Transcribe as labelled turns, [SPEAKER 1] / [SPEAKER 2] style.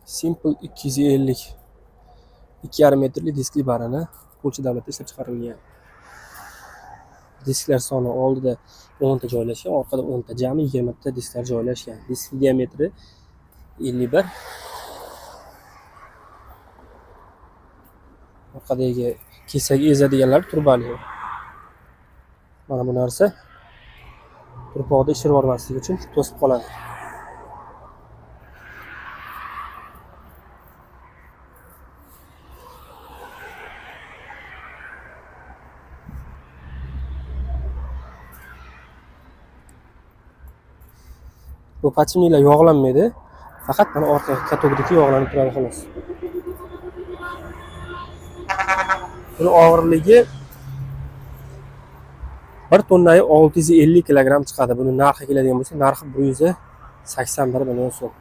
[SPEAKER 1] Simple 250 2,5 metrli diskli barani Polsha davlatida ishlab chiqarilgan. Disklar soni oldida 10 ta joylashgan, orqada 10 ta, jami 20 ta disklar joylashgan. Disk diametri 51. Orqadagi kesaga ezadiganlar turbali. Mana bu narsa turpoqda ishirib yubormasligi uchun to'sib qoladi. Bu podshipniklar yog'lanmaydi. Faqat mana orqa katokdagi yog'lanib turadi xolos. Buni og'irligi 1 tonnai 650 kilogramm chiqadi. Buni narxi keladigan bo'lsa, narxi 181 million so'm.